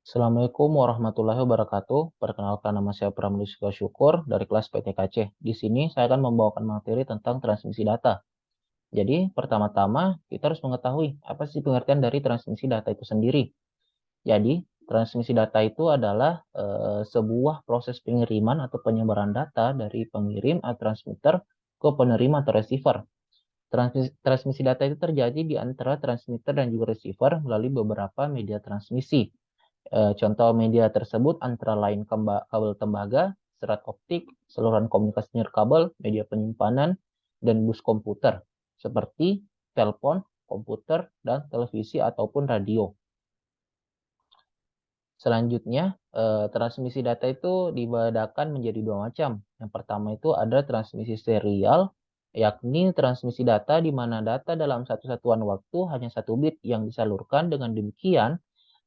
Assalamualaikum warahmatullahi wabarakatuh. Perkenalkan, nama saya Pramudika Syukur dari kelas PTKC. Di sini saya akan membawakan materi tentang transmisi data. Jadi, pertama-tama kita harus mengetahui apa sih pengertian dari transmisi data itu sendiri. Jadi, transmisi data itu adalah sebuah proses pengiriman atau penyebaran data dari pengirim atau transmitter ke penerima atau receiver. Transmisi data itu terjadi di antara transmitter dan juga receiver melalui beberapa media transmisi. Contoh media tersebut antara lain kabel tembaga, serat optik, saluran komunikasi nirkabel, media penyimpanan, dan bus komputer, seperti telepon, komputer, dan televisi ataupun radio. Selanjutnya, transmisi data itu dibedakan menjadi dua macam. Yang pertama itu ada transmisi serial, yakni transmisi data di mana data dalam satu satuan waktu hanya satu bit yang disalurkan. Dengan demikian,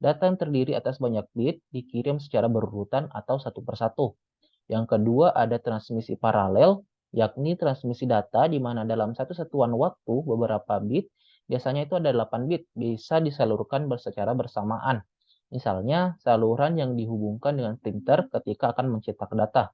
data yang terdiri atas banyak bit dikirim secara berurutan atau satu persatu. Yang kedua ada transmisi paralel, yakni transmisi data di mana dalam satu satuan waktu beberapa bit, biasanya itu ada 8 bit, bisa disalurkan secara bersamaan. Misalnya, saluran yang dihubungkan dengan printer ketika akan mencetak data.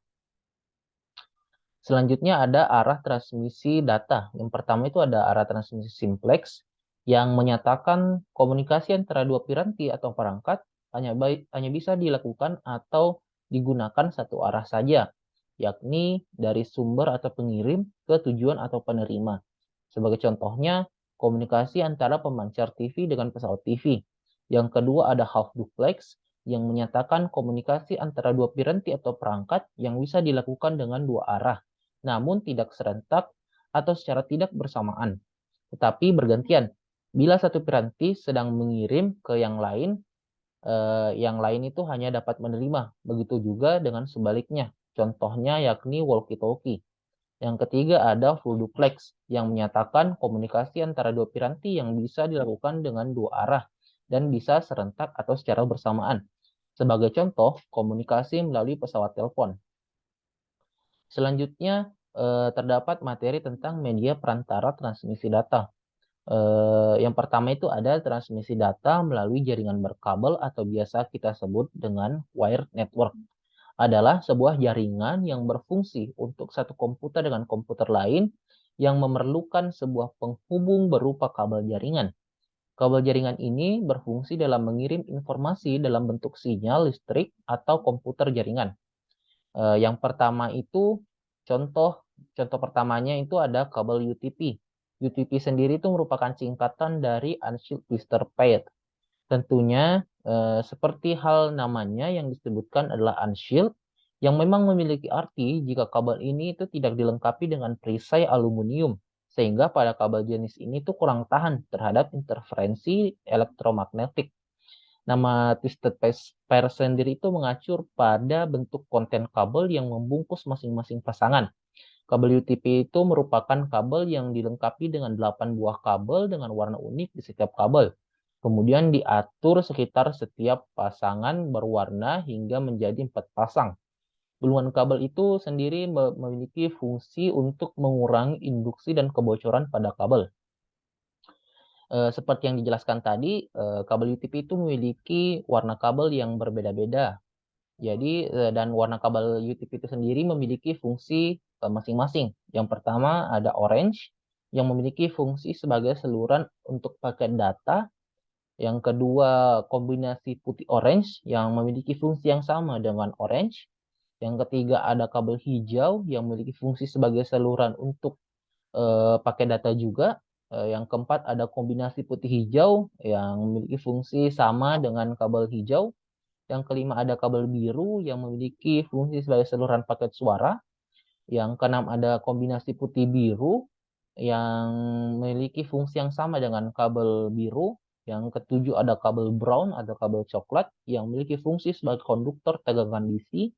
Selanjutnya ada arah transmisi data. Yang pertama itu ada arah transmisi simplex yang menyatakan komunikasi antara dua piranti atau perangkat hanya bisa dilakukan atau digunakan satu arah saja, yakni dari sumber atau pengirim ke tujuan atau penerima. Sebagai contohnya, komunikasi antara pemancar TV dengan pesawat TV. Yang kedua ada half duplex yang menyatakan komunikasi antara dua piranti atau perangkat yang bisa dilakukan dengan dua arah, namun tidak serentak atau secara tidak bersamaan, tetapi bergantian. Bila satu piranti sedang mengirim ke yang lain itu hanya dapat menerima. Begitu juga dengan sebaliknya. Contohnya yakni walkie-talkie. Yang ketiga ada full duplex yang menyatakan komunikasi antara dua piranti yang bisa dilakukan dengan dua arah dan bisa serentak atau secara bersamaan. Sebagai contoh, komunikasi melalui pesawat telepon. Selanjutnya, terdapat materi tentang media perantara transmisi data. Yang pertama itu ada transmisi data melalui jaringan berkabel atau biasa kita sebut dengan wired network. Adalah sebuah jaringan yang berfungsi untuk satu komputer dengan komputer lain yang memerlukan sebuah penghubung berupa kabel jaringan. Kabel jaringan ini berfungsi dalam mengirim informasi dalam bentuk sinyal listrik atau komputer jaringan. Yang pertama itu contoh contoh pertamanya itu ada kabel UTP. UTP sendiri itu merupakan singkatan dari Unshielded Twistor Pair. Tentunya seperti hal namanya yang disebutkan adalah unshielded, yang memang memiliki arti jika kabel ini itu tidak dilengkapi dengan perisai aluminium, sehingga pada kabel jenis ini tuh kurang tahan terhadap interferensi elektromagnetik. Nama Twisted Pair sendiri itu mengacu pada bentuk konten kabel yang membungkus masing-masing pasangan. Kabel UTP itu merupakan kabel yang dilengkapi dengan 8 buah kabel dengan warna unik di setiap kabel. Kemudian diatur sekitar setiap pasangan berwarna hingga menjadi 4 pasang. Gulungan kabel itu sendiri memiliki fungsi untuk mengurangi induksi dan kebocoran pada kabel. Seperti yang dijelaskan tadi, kabel UTP itu memiliki warna kabel yang berbeda-beda. Jadi, dan warna kabel UTP itu sendiri memiliki fungsi masing-masing. Yang pertama ada orange yang memiliki fungsi sebagai saluran untuk paket data. Yang kedua kombinasi putih orange yang memiliki fungsi yang sama dengan orange. Yang ketiga ada kabel hijau yang memiliki fungsi sebagai saluran untuk pakai data juga. Yang keempat ada kombinasi putih hijau yang memiliki fungsi sama dengan kabel hijau. Yang kelima ada kabel biru yang memiliki fungsi sebagai saluran paket suara. Yang keenam ada kombinasi putih biru yang memiliki fungsi yang sama dengan kabel biru. Yang ketujuh ada kabel brown atau kabel coklat yang memiliki fungsi sebagai konduktor tegangan DC.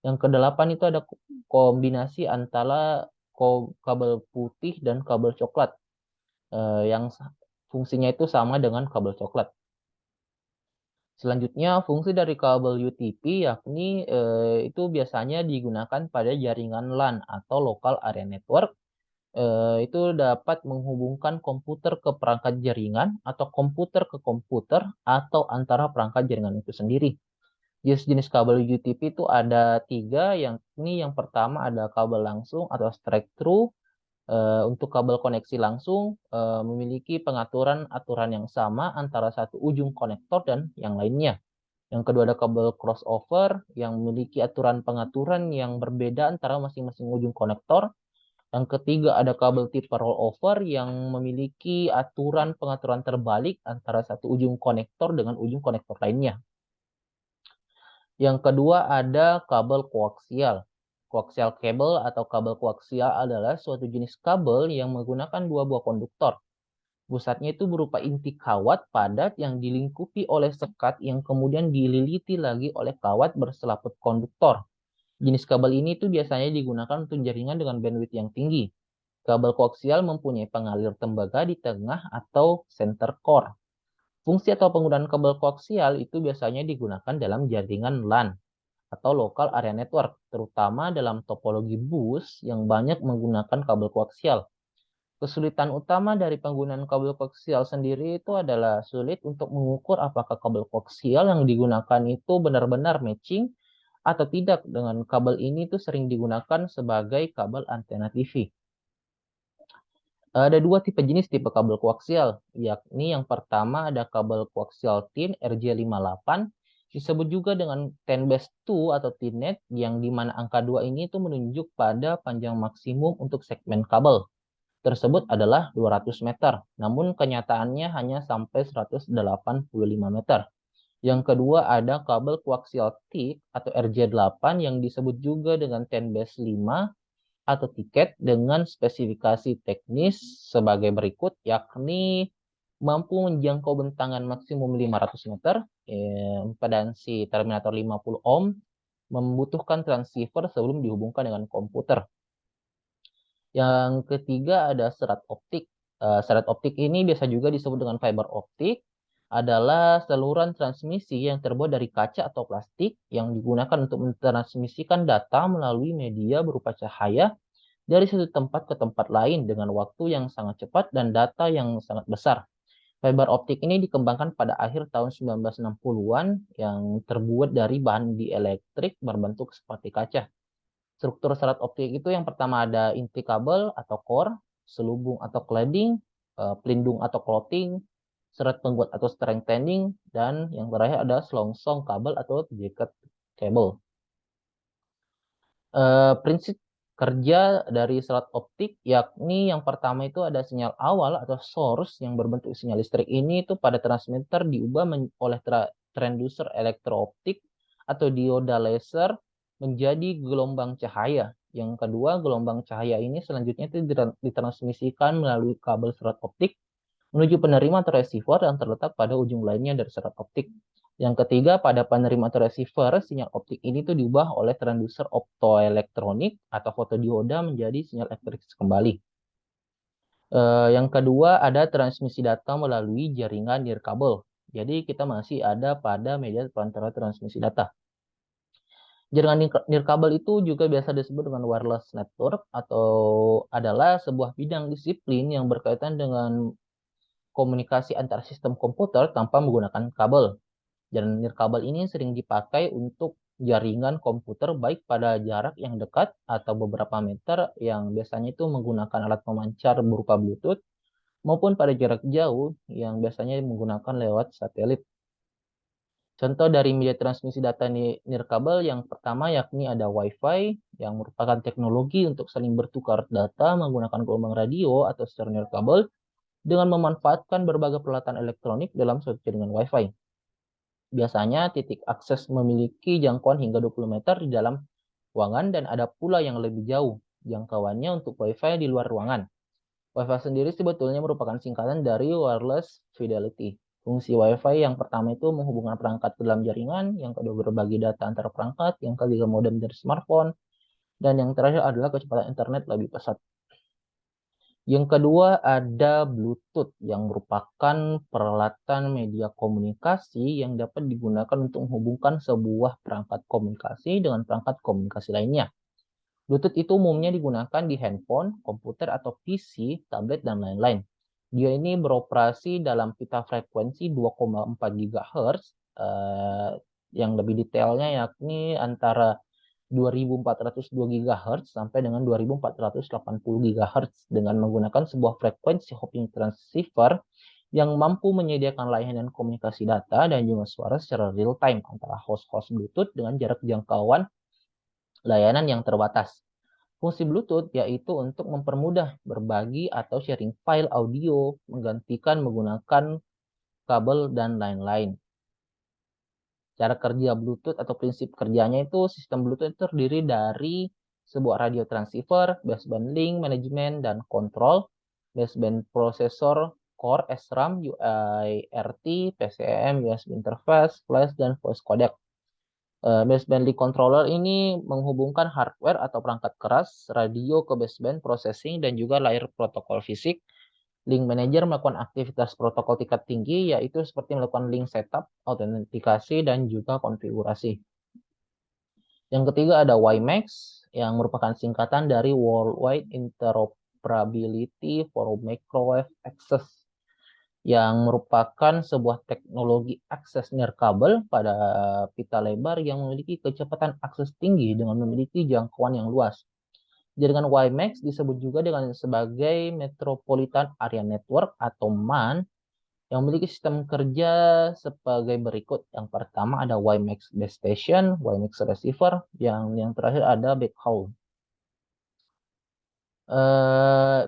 Yang kedelapan itu ada kombinasi antara kabel putih dan kabel coklat yang fungsinya itu sama dengan kabel coklat. Selanjutnya, fungsi dari kabel UTP yakni itu biasanya digunakan pada jaringan LAN atau Local Area Network. Itu dapat menghubungkan komputer ke perangkat jaringan atau komputer ke komputer atau antara perangkat jaringan itu sendiri. Jenis kabel UTP itu ada 3, yang pertama ada kabel langsung atau straight through. Untuk kabel koneksi langsung memiliki aturan yang sama antara satu ujung konektor dan yang lainnya. Yang kedua ada kabel crossover yang memiliki pengaturan yang berbeda antara masing-masing ujung konektor. Yang ketiga ada kabel tipe rollover yang memiliki pengaturan terbalik antara satu ujung konektor dengan ujung konektor lainnya. Yang kedua ada kabel koaksial. Koaksial cable atau kabel koaksial adalah suatu jenis kabel yang menggunakan dua buah konduktor. Pusatnya itu berupa inti kawat padat yang dilingkupi oleh sekat yang kemudian dililiti lagi oleh kawat berselaput konduktor. Jenis kabel ini itu biasanya digunakan untuk jaringan dengan bandwidth yang tinggi. Kabel koaksial mempunyai pengalir tembaga di tengah atau center core. Fungsi atau penggunaan kabel koaksial itu biasanya digunakan dalam jaringan LAN atau Local Area Network, terutama dalam topologi bus yang banyak menggunakan kabel koaksial. Kesulitan utama dari penggunaan kabel koaksial sendiri itu adalah sulit untuk mengukur apakah kabel koaksial yang digunakan itu benar-benar matching atau tidak dengan kabel ini itu sering digunakan sebagai kabel antena TV. Ada dua tipe kabel koaksial, yakni yang pertama ada kabel koaksial tin RJ58, disebut juga dengan 10 atau TINET, yang dimana angka 2 ini itu menunjuk pada panjang maksimum untuk segmen kabel tersebut adalah 200 meter, namun kenyataannya hanya sampai 185 meter. Yang kedua ada kabel koaksial thick atau RJ8 yang disebut juga dengan 10-5 atau tiket dengan spesifikasi teknis sebagai berikut, yakni mampu menjangkau bentangan maksimum 500 meter, impedansi terminator 50 ohm, membutuhkan transceiver sebelum dihubungkan dengan komputer. Yang ketiga ada serat optik. Serat optik ini biasa juga disebut dengan fiber optik, adalah saluran transmisi yang terbuat dari kaca atau plastik yang digunakan untuk mentransmisikan data melalui media berupa cahaya dari satu tempat ke tempat lain dengan waktu yang sangat cepat dan data yang sangat besar. Fiber optik ini dikembangkan pada akhir tahun 1960-an yang terbuat dari bahan dielektrik berbentuk seperti kaca. Struktur serat optik itu yang pertama ada inti kabel atau core, selubung atau cladding, pelindung atau clothing, serat pengguat atau strengthening, dan yang terakhir ada selongsong kabel atau jacket cable. Prinsip kerja dari serat optik yakni yang pertama itu ada sinyal awal atau source yang berbentuk sinyal listrik ini itu pada transmitter diubah oleh transducer elektrooptik atau dioda laser menjadi gelombang cahaya. Yang kedua, gelombang cahaya ini selanjutnya itu ditransmisikan melalui kabel serat optik menuju penerima atau receiver yang terletak pada ujung lainnya dari serat optik. Yang ketiga, pada penerima atau receiver, sinyal optik ini tuh diubah oleh transducer optoelektronik atau fotodioda menjadi sinyal elektrik kembali. Yang kedua, ada transmisi data melalui jaringan nirkabel. Jadi kita masih ada pada media perantara transmisi data. Jaringan nirkabel itu juga biasa disebut dengan wireless network atau adalah sebuah bidang disiplin yang berkaitan dengan komunikasi antar sistem komputer tanpa menggunakan kabel. Jaringan nirkabel ini sering dipakai untuk jaringan komputer baik pada jarak yang dekat atau beberapa meter yang biasanya itu menggunakan alat pemancar berupa Bluetooth maupun pada jarak jauh yang biasanya menggunakan lewat satelit. Contoh dari media transmisi data nirkabel yang pertama yakni ada Wi-Fi yang merupakan teknologi untuk saling bertukar data menggunakan gelombang radio atau secara nirkabel dengan memanfaatkan berbagai peralatan elektronik dalam suatu jaringan Wi-Fi. Biasanya titik akses memiliki jangkauan hingga 20 meter di dalam ruangan dan ada pula yang lebih jauh jangkauannya untuk Wi-Fi di luar ruangan. Wi-Fi sendiri sebetulnya merupakan singkatan dari Wireless Fidelity. Fungsi Wi-Fi yang pertama itu menghubungkan perangkat ke dalam jaringan, yang kedua berbagi data antar perangkat, yang ketiga modem dari smartphone, dan yang terakhir adalah kecepatan internet lebih pesat. Yang kedua ada Bluetooth yang merupakan peralatan media komunikasi yang dapat digunakan untuk menghubungkan sebuah perangkat komunikasi dengan perangkat komunikasi lainnya. Bluetooth itu umumnya digunakan di handphone, komputer atau PC, tablet, dan lain-lain. Dia ini beroperasi dalam pita frekuensi 2,4 GHz yang lebih detailnya yakni antara 2402 GHz sampai dengan 2480 GHz dengan menggunakan sebuah frekuensi hopping transceiver yang mampu menyediakan layanan komunikasi data dan juga suara secara real time antara host-host Bluetooth dengan jarak jangkauan layanan yang terbatas. Fungsi Bluetooth yaitu untuk mempermudah berbagi atau sharing file audio, menggantikan menggunakan kabel, dan lain-lain. Cara kerja Bluetooth atau prinsip kerjanya itu sistem Bluetooth terdiri dari sebuah radio transceiver, baseband link, manajemen, dan kontrol, baseband processor, core, SRAM, UART, PCM, USB interface, flash, dan voice codec. Baseband link controller ini menghubungkan hardware atau perangkat keras, radio ke baseband processing, dan juga layer protokol fisik. Link manager melakukan aktivitas protokol tingkat tinggi, yaitu seperti melakukan link setup, autentikasi, dan juga konfigurasi. Yang ketiga ada WiMAX, yang merupakan singkatan dari Worldwide Interoperability for Microwave Access, yang merupakan sebuah teknologi akses nirkabel pada pita lebar yang memiliki kecepatan akses tinggi dengan memiliki jangkauan yang luas. Jaringan WiMAX disebut juga dengan sebagai Metropolitan Area Network atau MAN yang memiliki sistem kerja sebagai berikut. Yang pertama ada WiMAX Base Station, WiMAX Receiver, yang terakhir ada Backhaul.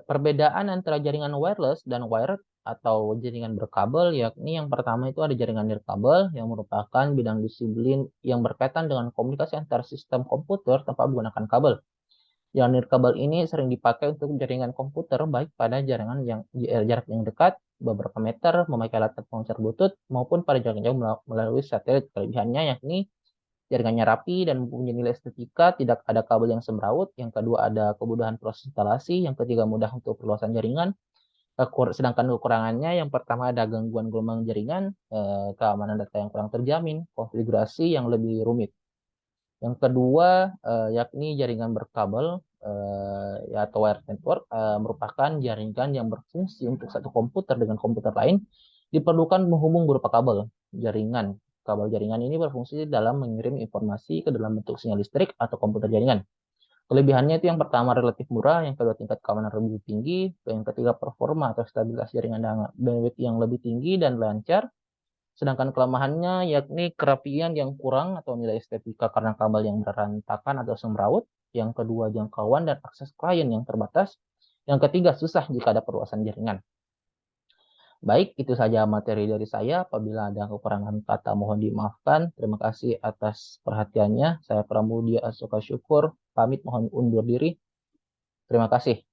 Perbedaan antara jaringan wireless dan wired atau jaringan berkabel yakni yang pertama itu ada jaringan nirkabel yang merupakan bidang disiplin yang berkaitan dengan komunikasi antar sistem komputer tanpa menggunakan kabel. Jaringan nirkabel ini sering dipakai untuk jaringan komputer baik pada jaringan yang jarak yang dekat, beberapa meter, memakai alat pengecer Bluetooth, maupun pada jarak jauh melalui satelit. Kelebihannya yakni jaringannya rapi dan mempunyai nilai estetika, tidak ada kabel yang semrawut. Yang kedua ada kemudahan proses instalasi. Yang ketiga mudah untuk perluasan jaringan. Sedangkan kekurangannya yang pertama ada gangguan gelombang jaringan, keamanan data yang kurang terjamin, konfigurasi yang lebih rumit. Yang kedua yakni jaringan berkabel atau wired network merupakan jaringan yang berfungsi untuk satu komputer dengan komputer lain diperlukan menghubung berupa kabel jaringan. Kabel jaringan ini berfungsi dalam mengirim informasi ke dalam bentuk sinyal listrik atau komputer jaringan. Kelebihannya itu yang pertama relatif murah, yang kedua tingkat keamanan lebih tinggi, yang ketiga performa atau stabilitas jaringan dengan bandwidth yang lebih tinggi dan lancar. Sedangkan kelemahannya yakni kerapian yang kurang atau nilai estetika karena kabel yang berantakan atau semrawut. Yang kedua jangkauan dan akses klien yang terbatas. Yang ketiga susah jika ada perluasan jaringan. Baik, itu saja materi dari saya. Apabila ada kekurangan kata mohon dimaafkan. Terima kasih atas perhatiannya. Saya Pramudia Asoka Syukur. Pamit mohon undur diri. Terima kasih.